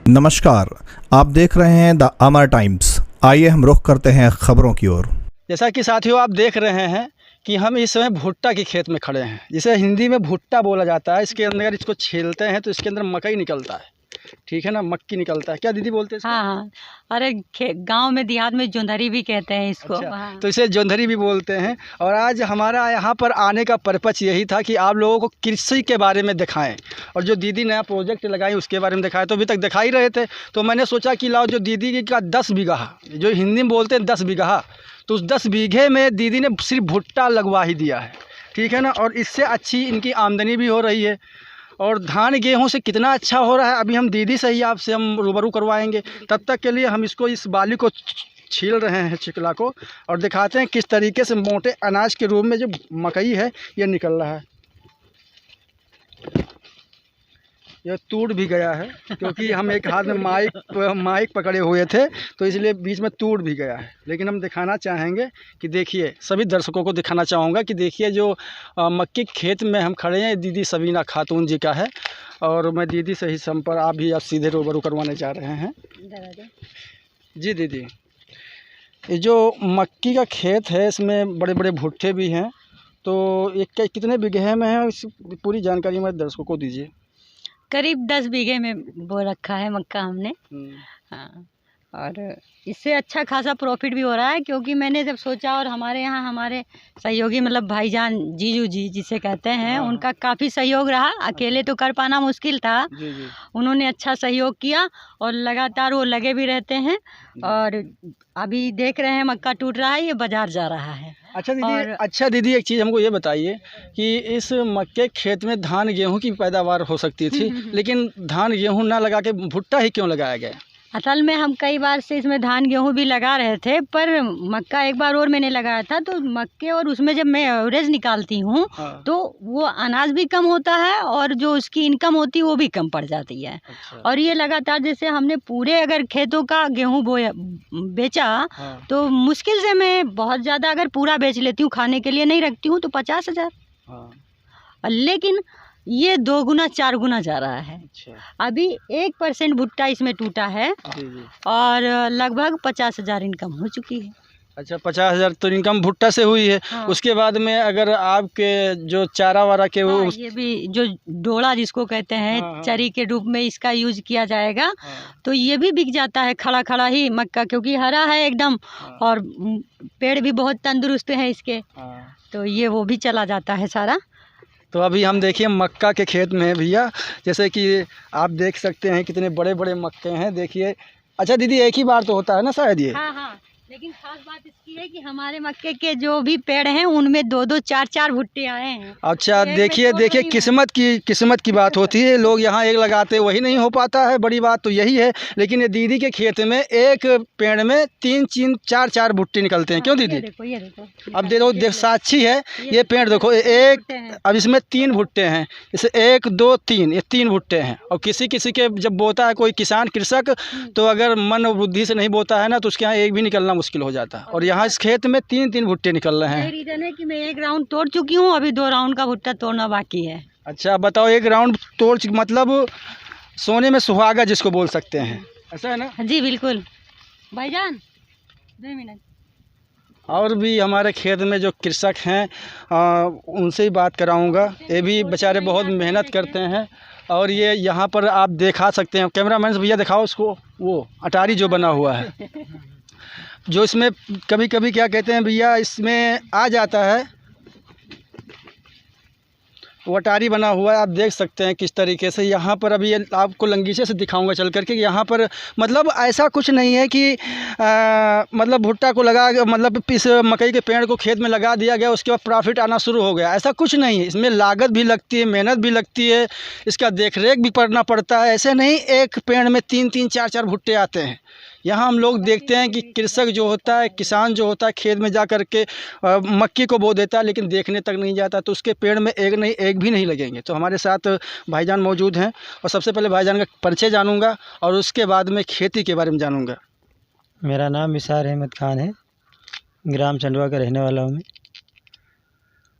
नमस्कार, आप देख रहे हैं द अमर टाइम्स। आइए हम रुख करते हैं खबरों की ओर। जैसा कि साथियों आप देख रहे हैं कि हम इस समय भुट्टा के खेत में खड़े हैं, जिसे हिंदी में भुट्टा बोला जाता है। इसके अंदर इसको छीलते हैं तो इसके अंदर मकई निकलता है, ठीक है ना, मक्की निकलता है। क्या दीदी बोलते हैं इसको? हाँ हाँ। अरे गांव में देहात में जोंधरी भी कहते हैं इसको। अच्छा, हाँ। तो इसे जोंधरी भी बोलते हैं। और आज हमारा यहाँ पर आने का पर्पस यही था कि आप लोगों को कृषि के बारे में दिखाएं, और जो दीदी नया प्रोजेक्ट लगाई उसके बारे में दिखाएं। तो अभी तक दिखा ही रहे थे, तो मैंने सोचा कि लाओ जो दीदी का 10 बीघा, जो हिंदी में बोलते हैं 10 बीघा, तो उस 10 बीघे में दीदी ने सिर्फ भुट्टा लगवा ही दिया है, ठीक है ना। और इससे अच्छी इनकी आमदनी भी हो रही है, और धान गेहूं से कितना अच्छा हो रहा है अभी हम दीदी से ही आपसे हम रूबरू करवाएंगे। तब तक के लिए हम इसको, इस बाली को छील रहे हैं, चिकला को, और दिखाते हैं किस तरीके से मोटे अनाज के रूप में जो मकई है ये निकल रहा है। यह टूट भी गया है क्योंकि हम एक हाथ में माइक पकड़े हुए थे, तो इसलिए बीच में टूट भी गया है। लेकिन हम दिखाना चाहेंगे कि देखिए, सभी दर्शकों को दिखाना चाहूँगा कि देखिए जो मक्की खेत में हम खड़े हैं, दीदी सबीना खातून जी का है। और मैं दीदी से ही संपर्क, आप भी आप सीधे रूबरू करवाने जा रहे हैं। जी दीदी, ये जो मक्की का खेत है इसमें बड़े बड़े भुट्टे भी हैं, तो ये कितने बीघे में है, इस पूरी जानकारी हमारे दर्शकों को दीजिए। करीब 10 बीघे में बो रखा है मक्का हमने। हाँ, और इससे अच्छा खासा प्रॉफिट भी हो रहा है, क्योंकि मैंने जब सोचा, और हमारे यहाँ हमारे सहयोगी मतलब भाईजान जीजू जी जिसे कहते हैं, हाँ। उनका काफ़ी सहयोग रहा। अकेले तो कर पाना मुश्किल था। जी जी। उन्होंने अच्छा सहयोग किया और लगातार वो लगे भी रहते हैं। और अभी देख रहे हैं मक्का टूट रहा है, ये बाजार जा रहा है। अच्छा दीदी, एक चीज़ हमको ये बताइए कि इस मक्के खेत में धान गेहूं की पैदावार हो सकती थी, लेकिन धान गेहूं ना लगा के भुट्टा ही क्यों लगाया गया? असल में हम कई बार से इसमें धान गेहूं भी लगा रहे थे, पर मक्का एक बार और मैंने लगाया था, तो मक्के और उसमें जब मैं एवरेज निकालती हूँ, हाँ। तो वो अनाज भी कम होता है और जो उसकी इनकम होती है वो भी कम पड़ जाती है। अच्छा। और ये लगातार, जैसे हमने पूरे अगर खेतों का गेहूं बोया बेचा, हाँ। तो मुश्किल से मैं बहुत ज़्यादा अगर पूरा बेच लेती हूँ, खाने के लिए नहीं रखती हूँ, तो 50,000। हाँ। लेकिन ये 2 गुना 4 गुना जा रहा है। अच्छा। अभी 1% भुट्टा इसमें टूटा है, जी जी। और लगभग 50,000 इनकम हो चुकी है। अच्छा, 50,000 तो इनकम भुट्टा से हुई है। हाँ। उसके बाद में अगर आपके जो चारा वारा के वो हाँ, ये भी जो डोला जिसको कहते हैं, हाँ, हाँ। चरी के रूप में इसका यूज किया जाएगा, हाँ। तो ये भी बिक जाता है खड़ा खड़ा ही मक्का, क्योंकि हरा है एकदम। हाँ। और पेड़ भी बहुत तंदुरुस्त हैं इसके, हाँ। तो ये वो भी चला जाता है सारा। तो अभी हम देखिए मक्का के खेत में हैं भैया, जैसे कि आप देख सकते हैं कितने बड़े बड़े मक्के हैं, देखिए। अच्छा दीदी, एक ही बार तो होता है ना शायद ये? हाँ हाँ, लेकिन खास बात इसकी है कि हमारे मक्के के जो भी पेड़ हैं उनमें 2-2 4-4 भुट्टे आए हैं। अच्छा, एक में देखिए तोड़ देखिए, रही हूँ। किस्मत की बात होती है। लोग यहाँ एक लगाते वही नहीं हो पाता है, बड़ी बात तो यही है। लेकिन ये दीदी के खेत में एक पेड़ में 3-3 4-4 भुट्टे निकलते हैं। क्यों ये दीदी? देखो, ये देखो। अब देख साक्षी है, ये पेड़ देखो, भुट्टे एक, हैं। अब इसमें 3 भुट्टे हैं, जैसे 1 2 3, ये 3 भुट्टे हैं। और किसी किसी के जब बोता है कोई किसान कृषक, तो अगर मन और बुद्धि से नहीं बोता है ना, तो उसके यहाँ एक भी निकलना मुश्किल हो जाता है। और यहाँ इस खेत में 3-3 भुट्टे निकल रहे यही हैं। रीजन है कि मैं 1 राउंड तोड़ चुकी हूँ, अभी 2 राउंड का भुट्टा तोड़ना बाकी है। अच्छा बताओ, 1 राउंड तोड़ मतलब सोने में सुहागा जिसको बोल सकते हैं, ऐसा है ना? जी बिल्कुल। भाईजान 2 मिनट। और भी हमारे खेत में जो कृषक हैं, उनसे ही बात कराऊंगा। ये भी बेचारे बहुत मेहनत करते हैं। और ये यहाँ पर आप दिखा सकते हैं, कैमरामैन भैया दिखाओ उसको, वो अटारी जो बना हुआ है, जो इसमें कभी कभी क्या कहते हैं भैया, इसमें आ जाता है, वो अटारी बना हुआ है। आप देख सकते हैं किस तरीके से यहाँ पर, अभी आपको लंगीचे से दिखाऊंगा चल करके, यहाँ पर मतलब ऐसा कुछ नहीं है कि मतलब भुट्टा को लगा, मतलब इस मकई के पेड़ को खेत में लगा दिया गया, उसके बाद प्रॉफिट आना शुरू हो गया, ऐसा कुछ नहीं है। इसमें लागत भी लगती है, मेहनत भी लगती है, इसका देख रेख भी करना पड़ता है। ऐसे नहीं एक पेड़ में 3-3 4-4 भुट्टे आते हैं। यहाँ हम लोग देखते हैं कि कृषक जो होता है, किसान जो होता है, खेत में जा कर के मक्की को बो देता है, लेकिन देखने तक नहीं जाता, तो उसके पेड़ में एक भी नहीं लगेंगे। तो हमारे साथ भाईजान मौजूद हैं, और सबसे पहले भाईजान का परिचय जानूंगा, और उसके बाद में खेती के बारे में जानूंगा। मेरा नाम मिसार अहमद खान है, ग्राम चंडवा का रहने वाला हूँ मैं।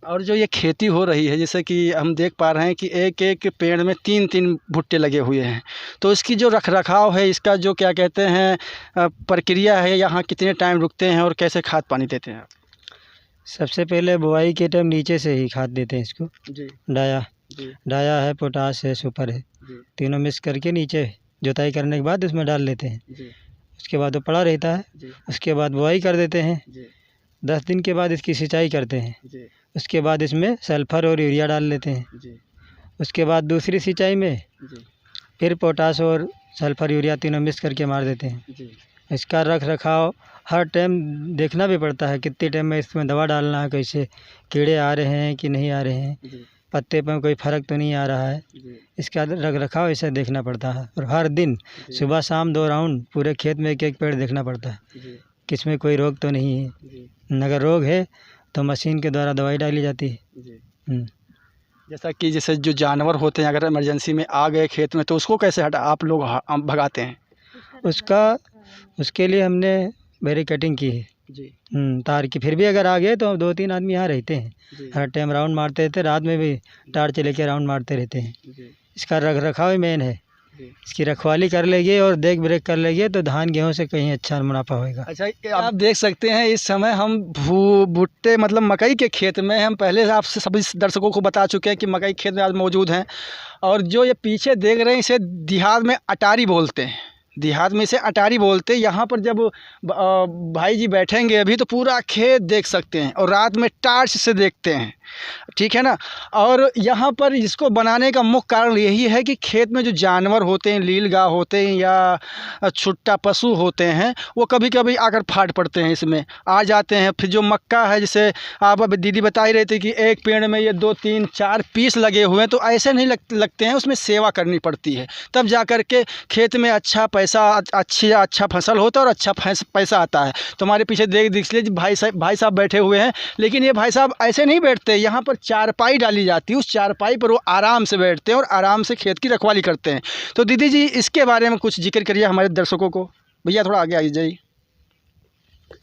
और जो ये खेती हो रही है, जैसे कि हम देख पा रहे हैं कि एक एक पेड़ में 3-3 भुट्टे लगे हुए हैं, तो इसकी जो रखरखाव है, इसका जो क्या कहते हैं प्रक्रिया है, यहाँ कितने टाइम रुकते हैं और कैसे खाद पानी देते हैं आप? सबसे पहले बुआई के टाइम नीचे से ही खाद देते हैं इसको। जी डाया जी डाया है, पोटास है, सुपर है, जी तीनों मिक्स करके नीचे जुताई करने के बाद उसमें डाल लेते हैं। जी उसके बाद वो पड़ा रहता है। जी उसके बाद बुआई कर देते हैं। जी 10 दिन के बाद इसकी सिंचाई करते हैं। जी उसके बाद इसमें सल्फर और यूरिया डाल लेते हैं। जी उसके बाद दूसरी सिंचाई में जी फिर पोटास और सल्फर यूरिया तीनों मिक्स करके मार देते हैं। जी इसका रख रखाव हर टाइम देखना भी पड़ता है, कितने टाइम में इसमें दवा डालना है, कैसे कीड़े आ रहे हैं कि नहीं आ रहे हैं, जी पत्ते पर कोई फ़र्क तो नहीं आ रहा है। जी इसका रख रखाव ऐसे देखना पड़ता है और हर दिन सुबह शाम 2 राउंड पूरे खेत में एक एक पेड़ देखना पड़ता है जी कि इसमें कोई रोग तो नहीं है। जी अगर रोग है तो मशीन के द्वारा दवाई डाली जाती है। जी हम्म। जैसा कि जैसे जो जानवर होते हैं, अगर इमरजेंसी में आ गए खेत में, तो उसको कैसे हटा आप लोग भगाते हैं? उसके लिए हमने बैरिकेडिंग की है जी तार की। फिर भी अगर आ गए तो 2-3 आदमी यहाँ रहते हैं, जी हर टाइम राउंड मारते रहते, रात में भी टार्च लेके राउंड मारते रहते हैं। जी इसका रख रखाव ही मेन है। जी। इसकी रखवाली कर लेंगे और देख रेख कर लेंगे तो धान गेहूँ से कहीं अच्छा मुनाफा होएगा। अच्छा, ये आप देख सकते हैं इस समय हम भुट्टे मतलब मकई के खेत में हैं। हम पहले आपसे सभी दर्शकों को बता चुके हैं कि मकई खेत में आज मौजूद हैं, और जो ये पीछे देख रहे हैं इसे देहात में अटारी बोलते हैं। देहात में इसे अटारी बोलते हैं। यहाँ पर जब भाई जी बैठेंगे अभी तो पूरा खेत देख सकते हैं, और रात में टार्च से देखते हैं, ठीक है ना। और यहाँ पर इसको बनाने का मुख्य कारण यही है कि खेत में जो जानवर होते हैं, नीलगाय होते हैं या छुट्टा पशु होते हैं, वो कभी कभी आकर फाट पड़ते हैं, इसमें आ जाते हैं। फिर जो मक्का है, जैसे आप अभी दीदी बता ही रहे थे कि एक पेड़ में ये 2, 3, 4 पीस लगे हुए हैं, तो ऐसे नहीं लगते हैं, उसमें सेवा करनी पड़ती है, तब जा कर के खेत में अच्छा पैसा, अच्छा फसल होता है और अच्छा पैसा आता है। तो हमारे पीछे देख लीजिए भाई साहब बैठे हुए हैं, लेकिन ये भाई साहब ऐसे नहीं बैठते। यहाँ पर चारपाई डाली जाती है, उस चारपाई पर वो आराम से बैठते हैं और आराम से खेत की रखवाली करते हैं। तो दीदी जी, इसके बारे में कुछ जिक्र करिए हमारे दर्शकों को। भैया थोड़ा आगे आ जाइए,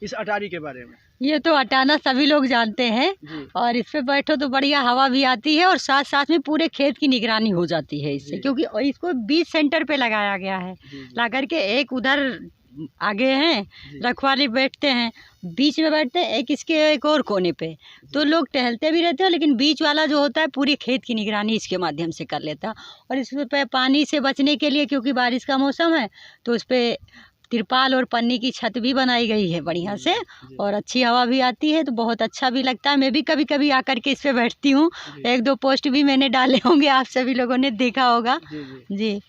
इस अटारी के बारे में। ये तो अटाना सभी लोग जानते हैं, और इस पे बैठो तो बढ़िया हवा भी आती है और साथ साथ में पूरे खेत की निगरानी हो जाती है इससे, क्योंकि इसको बीच सेंटर पे लगाया गया है। ला करके एक उधर आगे हैं रखवाली बैठते हैं, बीच में बैठते हैं, एक इसके एक और कोने पे, तो लोग टहलते भी रहते हैं, लेकिन बीच वाला जो होता है पूरी खेत की निगरानी इसके माध्यम से कर लेता है। और इस पे पानी से बचने के लिए, क्योंकि बारिश का मौसम है, तो उस पर तिरपाल और पन्नी की छत भी बनाई गई है बढ़िया से, और अच्छी हवा भी आती है, तो बहुत अच्छा भी लगता है। मैं भी कभी कभी आकर के इस पे बैठती हूँ। 1-2 पोस्ट भी मैंने डाले होंगे, आप सभी लोगों ने देखा होगा। जी।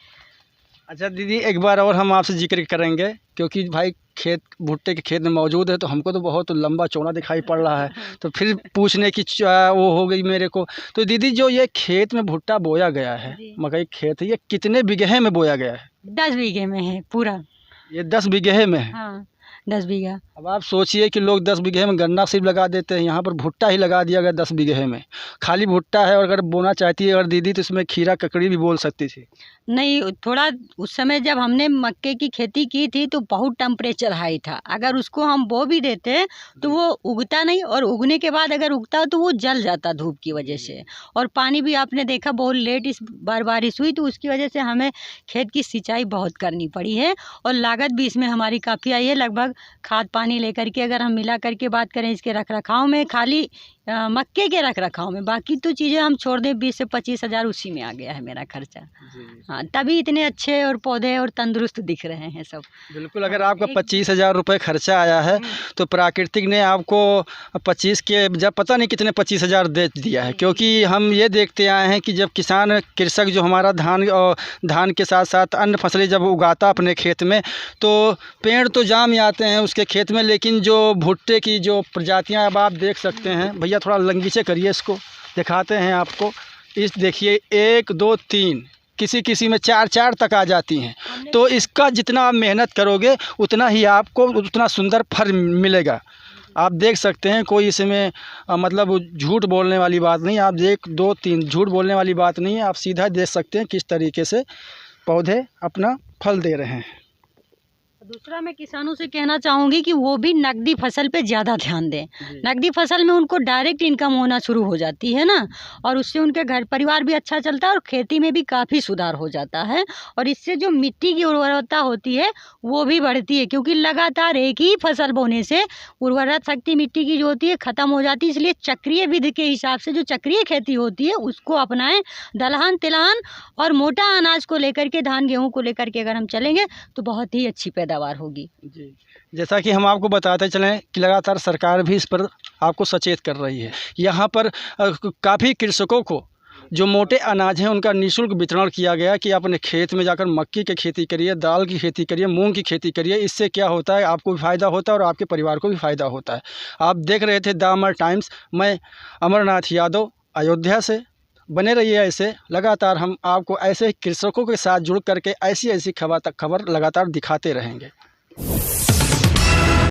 अच्छा दीदी, एक बार और हम आपसे जिक्र करेंगे, क्योंकि भाई खेत भुट्टे के खेत में मौजूद है, तो हमको तो बहुत लंबा चौड़ा दिखाई पड़ रहा है, तो फिर पूछने की वो हो गई मेरे को। तो दीदी, जो ये खेत में भुट्टा बोया गया है, मकई खेत है, ये कितने बीघे में बोया गया है? 10 बीघे में है पूरा। ये 10 बीघे में है? हाँ, 10 बीघा। अब आप सोचिए कि लोग 10 बीघे में गन्ना सिर्फ लगा देते हैं, यहाँ पर भुट्टा ही लगा दिया गया 10 बीघे में। खाली भुट्टा है, और अगर बोना चाहती है अगर दीदी, तो इसमें खीरा ककड़ी भी बोल सकती थी। नहीं, थोड़ा उस समय जब हमने मक्के की खेती की थी तो बहुत टेम्परेचर हाई था। अगर उसको हम बो भी देते तो वो उगता नहीं, और उगने के बाद अगर उगता तो वो जल जाता धूप की वजह से। और पानी भी आपने देखा बहुत लेट इस बार बारिश हुई, तो उसकी वजह से हमें खेत की सिंचाई बहुत करनी पड़ी है, और लागत भी इसमें हमारी काफ़ी आई है। लगभग खाद पानी लेकर के अगर हम मिला करके बात करें इसके रख रखाव में, खाली मक्के के रख रखाव में, बाकी तो चीज़ें हम छोड़ दें 20 से 25 हज़ार उसी में आ गया है मेरा खर्चा। हाँ, तभी इतने अच्छे और पौधे और तंदुरुस्त दिख रहे हैं सब। बिल्कुल, अगर आपका 25,000 रुपये खर्चा आया है, तो प्राकृतिक ने आपको 25 के जब पता नहीं कितने 25,000 दे दिया है। क्योंकि हम ये देखते आए हैं कि जब कृषक जो हमारा धान के साथ साथ अन्य फसलें जब उगाता अपने खेत में, तो पेड़ तो जाम आते हैं उसके खेत में, लेकिन जो भुट्टे की जो प्रजातियाँ अब आप देख सकते हैं। भैया थोड़ा लंगीचे करिए, इसको दिखाते हैं आपको। इस देखिए 1, 2, 3, किसी में 4 तक आ जाती हैं। तो इसका जितना आप मेहनत करोगे उतना ही आपको उतना सुंदर फल मिलेगा। आप देख सकते हैं, कोई इसमें मतलब झूठ बोलने वाली बात नहीं। आप 1, 2, 3 झूठ बोलने वाली बात नहीं है। आप सीधा देख सकते हैं किस तरीके से पौधे अपना फल दे रहे हैं। दूसरा मैं किसानों से कहना चाहूँगी कि वो भी नकदी फसल पे ज़्यादा ध्यान दें। नकदी फसल में उनको डायरेक्ट इनकम होना शुरू हो जाती है ना, और उससे उनके घर परिवार भी अच्छा चलता है और खेती में भी काफ़ी सुधार हो जाता है। और इससे जो मिट्टी की उर्वरता होती है वो भी बढ़ती है, क्योंकि लगातार एक ही फसल बोने से उर्वरक शक्ति मिट्टी की जो होती है ख़त्म हो जाती है। इसलिए चक्रीय विधि के हिसाब से जो चक्रीय खेती होती है उसको अपनाएं। दलहन तिलहन और मोटा अनाज को लेकर के, धान गेहूँ को लेकर के अगर हम चलेंगे तो बहुत ही अच्छी पैदावार होगी। जी, जैसा कि हम आपको बताते चलें कि लगातार सरकार भी इस पर आपको सचेत कर रही है। यहाँ पर काफ़ी कृषकों को जो मोटे अनाज हैं उनका निःशुल्क वितरण किया गया कि आप अपने खेत में जाकर मक्की की खेती करिए, दाल की खेती करिए, मूंग की खेती करिए। इससे क्या होता है, आपको भी फ़ायदा होता है और आपके परिवार को भी फ़ायदा होता है। आप देख रहे थे द अमर टाइम्स। मैं अमरनाथ यादव, अयोध्या से। बने रहिए ऐसे, लगातार हम आपको ऐसे कृषकों के साथ जुड़ करके ऐसी खबर लगातार दिखाते रहेंगे।